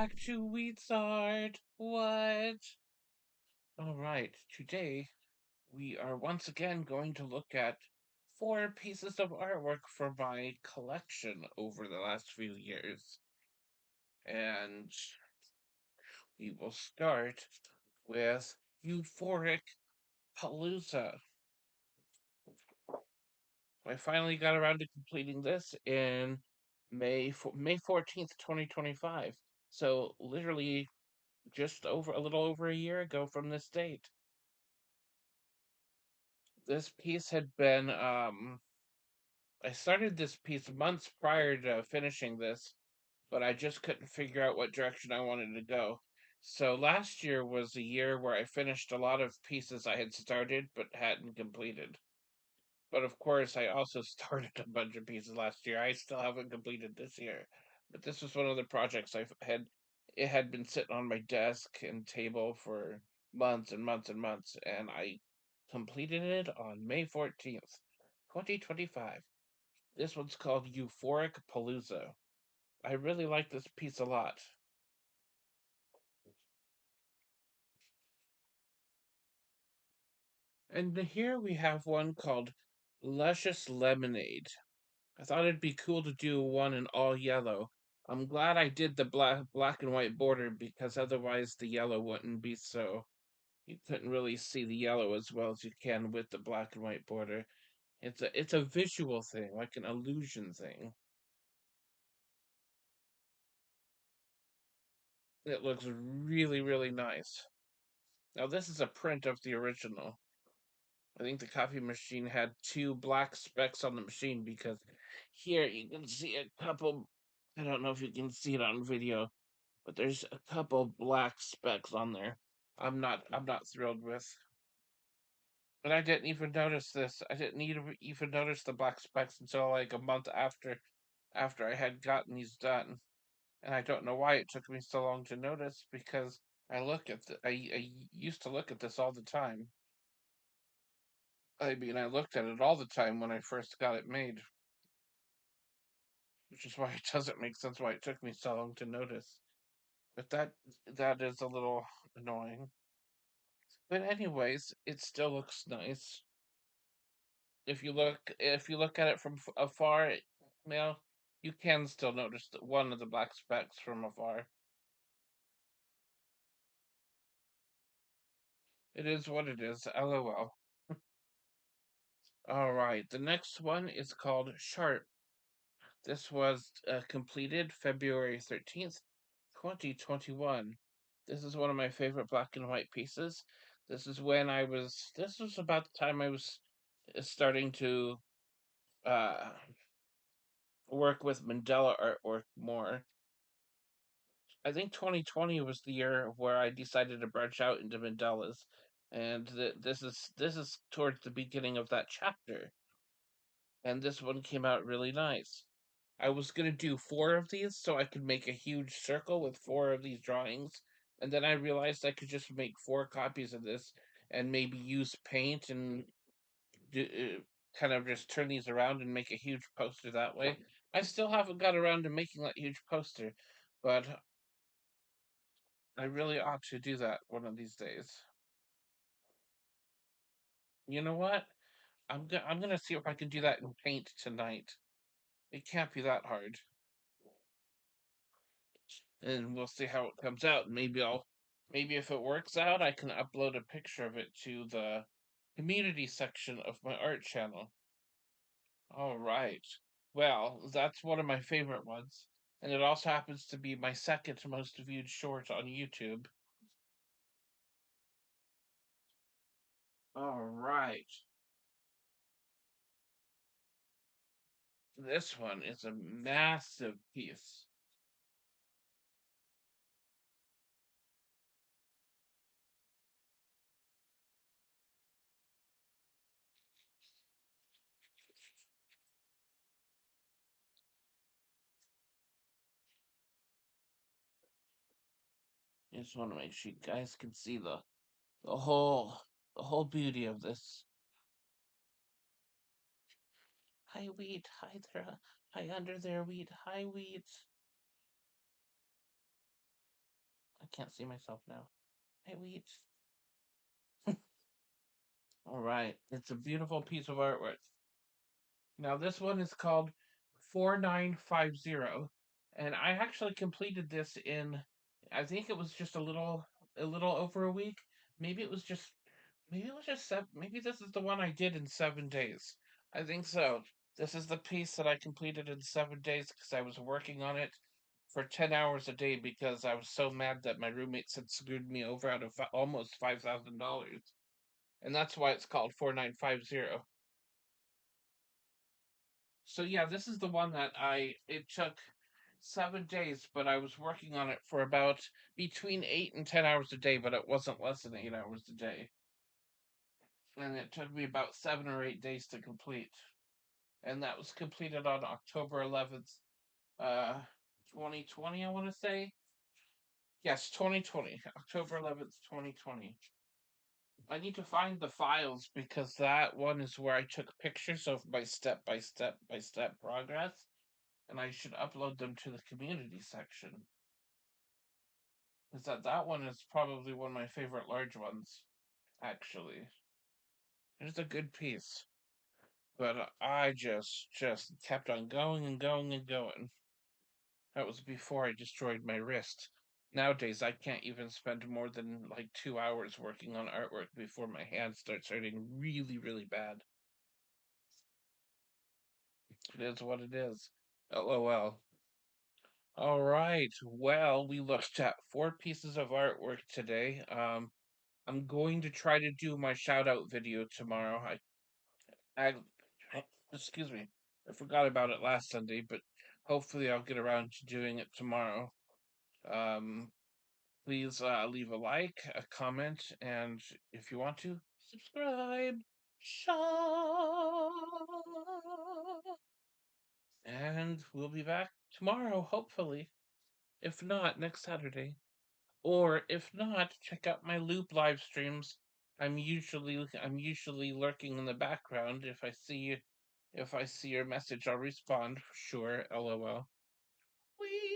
back to Zart. What? All right, today we are once again going to look at four pieces of artwork from my collection over the last few years. And we will start with Euphoric Palooza. I finally got around to completing this in May 14th, 2025. So literally just over a little over a year ago from this date. This piece had been I started this piece months prior to finishing this, but I just couldn't figure out what direction I wanted to go. So last year was a year where I finished a lot of pieces I had started but hadn't completed. But of course, I also started a bunch of pieces last year. I still haven't completed this year. But this was one of the projects I've had. It had been sitting on my desk and table for months and months and months, and I completed it on May 14th, 2025. This one's called Euphoric Palooza. I really like this piece a lot. And here we have one called Luscious Lemonade. I thought it'd be cool to do one in all yellow. I'm glad I did the black and white border because otherwise the yellow wouldn't be so. You couldn't really see the yellow as well as you can with the black and white border. It's a visual thing, like an illusion thing. It looks really, really nice. Now this is a print of the original. I think the copy machine had two black specks on the machine because here you can see a couple. I don't know if you can see it on video, but there's a couple black specks on there. I'm not thrilled with. But I didn't even notice this. I didn't even notice the black specks until like a month after I had gotten these done. And I don't know why it took me so long to notice because I used to look at this all the time. I mean, I looked at it all the time when I first got it made, which is why it doesn't make sense why it took me so long to notice. But that is a little annoying. But anyways, it still looks nice. If you look at it from afar, well, you can still notice one of the black specks from afar. It is what it is. LOL. All right, the next one is called Sharp. This was completed February 13th, 2021. This is one of my favorite black and white pieces. This was about the time I was starting to uh, work with Mandela artwork more. I think 2020 was the year where I decided to branch out into Mandelas, and this is towards the beginning of that chapter. And this one came out really nice. I was gonna do four of these so I could make a huge circle with four of these drawings, and then I realized I could just make four copies of this and maybe use paint and kind of just turn these around and make a huge poster that way. I still haven't got around to making that huge poster, but I really ought to do that one of these days. You know what? I'm gonna see if I can do that in paint tonight. It can't be that hard. And we'll see how it comes out. Maybe if it works out, I can upload a picture of it to the community section of my art channel. All right. Well, that's one of my favorite ones, and it also happens to be my second most viewed short on YouTube. All right. This one is a massive piece. I just want to make sure you guys can see the whole the whole beauty of this. Hi, Wheat. Hi there. Hi under there, Wheat. Hi, Wheat. I can't see myself now. Hey, Wheat. All right. It's a beautiful piece of artwork. Now, this one is called 4950, and I actually completed this in, I think it was just a little over a week. Maybe it was just, maybe it was just seven. Maybe this is the one I did in 7 days. I think so. This is the piece that I completed in 7 days because I was working on it for 10 hours a day because I was so mad that my roommates had screwed me over out of almost $5,000. And that's why it's called 4950. So yeah, this is the one that it took 7 days, but I was working on it for about between 8 and 10 hours a day, but it wasn't less than 8 hours a day. And it took me about 7 or 8 days to complete. And that was completed on October 11th, uh 2020, I want to say. Yes, 2020. October 11th, 2020. I need to find the files because that one is where I took pictures of my step by step by step progress, and I should upload them to the community section. Is that one is probably one of my favorite large ones, actually. It's a good piece, but I just kept on going and going and going. That was before I destroyed my wrist. Nowadays, I can't even spend more than like 2 hours working on artwork before my hand starts hurting really, really bad. It is what it is. LOL. All right. Well, we looked at 4 pieces of artwork today. I'm going to try to do my shout out video tomorrow. I excuse me. I forgot about it last Sunday, but hopefully I'll get around to doing it tomorrow. Um, please leave a like, a comment, and if you want to, subscribe. Shaw. And we'll be back tomorrow, hopefully. If not, next Saturday. Or if not, check out my loop live streams. I'm usually lurking in the background. If I see your message, I'll respond for sure. LOL. Whee!